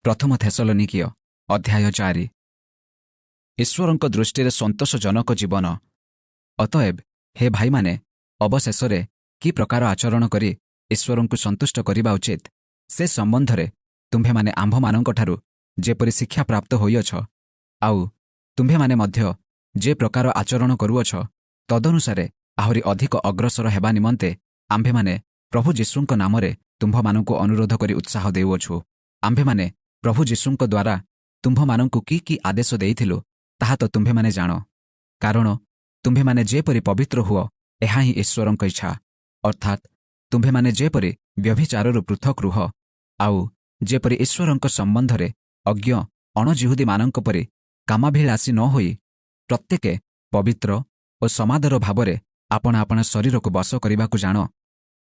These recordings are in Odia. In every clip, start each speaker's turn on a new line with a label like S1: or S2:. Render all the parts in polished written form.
S1: ପ୍ରଥମ ଥେସଲୋନିକୀୟ ଅଧ୍ୟାୟ 4। ଈଶ୍ୱରଙ୍କ ଦୃଷ୍ଟିରେ ସନ୍ତୋଷଜନକ ଜୀବନ। ଅତଏବ ହେ ଭାଇମାନେ, ଅବଶେଷରେ କି ପ୍ରକାର ଆଚରଣ କରି ଈଶ୍ୱରଙ୍କୁ ସନ୍ତୁଷ୍ଟ କରିବା ଉଚିତ, ସେ ସମ୍ବନ୍ଧରେ ତୁମ୍ଭେମାନେ ଆମ୍ଭମାନଙ୍କଠାରୁ ଯେପରି ଶିକ୍ଷା ପ୍ରାପ୍ତ ହୋଇଅଛ, ଆଉ ତୁମ୍ଭେମାନେ ମଧ୍ୟ ଯେ ପ୍ରକାର ଆଚରଣ କରୁଅଛ, ତଦନୁସାରେ ଆହୁରି ଅଧିକ ଅଗ୍ରସର ହେବା ନିମନ୍ତେ ଆମ୍ଭେମାନେ ପ୍ରଭୁ ଯୀଶୁଙ୍କ ନାମରେ ତୁମ୍ଭମାନଙ୍କୁ ଅନୁରୋଧ କରି ଉତ୍ସାହ ଦେଉଅଛୁ। ଆମ୍ଭେମାନେ ପ୍ରଭୁ ଯୀଶୁଙ୍କ ଦ୍ୱାରା ତୁମ୍ଭମାନଙ୍କୁ କି ଆଦେଶ ଦେଇଥିଲୁ, ତାହା ତ ତୁମ୍ଭେମାନେ ଜାଣ। କାରଣ ତୁମ୍ଭେମାନେ ଯେପରି ପବିତ୍ର ହୁଅ, ଏହା ହିଁ ଈଶ୍ୱରଙ୍କ ଇଚ୍ଛା। ଅର୍ଥାତ୍ ତୁମ୍ଭେମାନେ ଯେପରି ବ୍ୟଭିଚାରରୁ ପୃଥକ ରୁହ, ଆଉ ଯେପରି ଈଶ୍ୱରଙ୍କ ସମ୍ବନ୍ଧରେ ଅଜ୍ଞ ଅଣଜିହୁଦୀମାନଙ୍କ ପରି କାମାଭିଳାଷୀ ନ ହୋଇ ପ୍ରତ୍ୟେକେ ପବିତ୍ର ଓ ସମାଦର ଭାବରେ ଆପଣା ଆପଣା ଶରୀରକୁ ବଶ କରିବାକୁ ଜାଣ।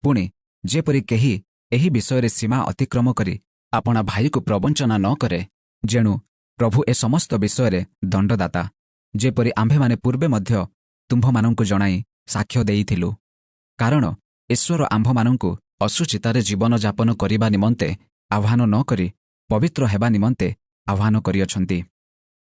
S1: ପୁଣି ଯେପରି କେହି ଏହି ବିଷୟରେ ସୀମା ଅତିକ୍ରମ କରି ଆପଣା ଭାଇକୁ ପ୍ରବଞ୍ଚନା ନ କରେ, ଯେଣୁ ପ୍ରଭୁ ଏ ସମସ୍ତ ବିଷୟରେ ଦଣ୍ଡଦାତା, ଯେପରି ଆମ୍ଭେମାନେ ପୂର୍ବେ ମଧ୍ୟ ତୁମ୍ଭମାନଙ୍କୁ ଜଣାଇ ସାକ୍ଷ୍ୟ ଦେଇଥିଲୁ। କାରଣ ଈଶ୍ୱର ଆମ୍ଭମାନଙ୍କୁ ଅଶୁଚିତାରେ ଜୀବନଯାପନ କରିବା ନିମନ୍ତେ ଆହ୍ୱାନ ନ କରି ପବିତ୍ର ହେବା ନିମନ୍ତେ ଆହ୍ୱାନ କରିଅଛନ୍ତି।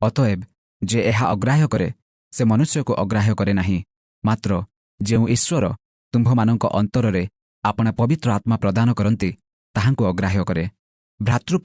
S1: ଅତଏବ ଯେ ଏହା ଅଗ୍ରାହ୍ୟ କରେ, ସେ ମନୁଷ୍ୟକୁ ଅଗ୍ରାହ୍ୟ କରେ ନାହିଁ, ମାତ୍ର ଯେଉଁ ଈଶ୍ୱର ତୁମ୍ଭମାନଙ୍କ ଅନ୍ତରରେ ଆପଣା ପବିତ୍ର ଆତ୍ମା ପ୍ରଦାନ କରନ୍ତି, ତାହାଙ୍କୁ ଅଗ୍ରାହ୍ୟ କରେ। ଭ୍ରାତୃ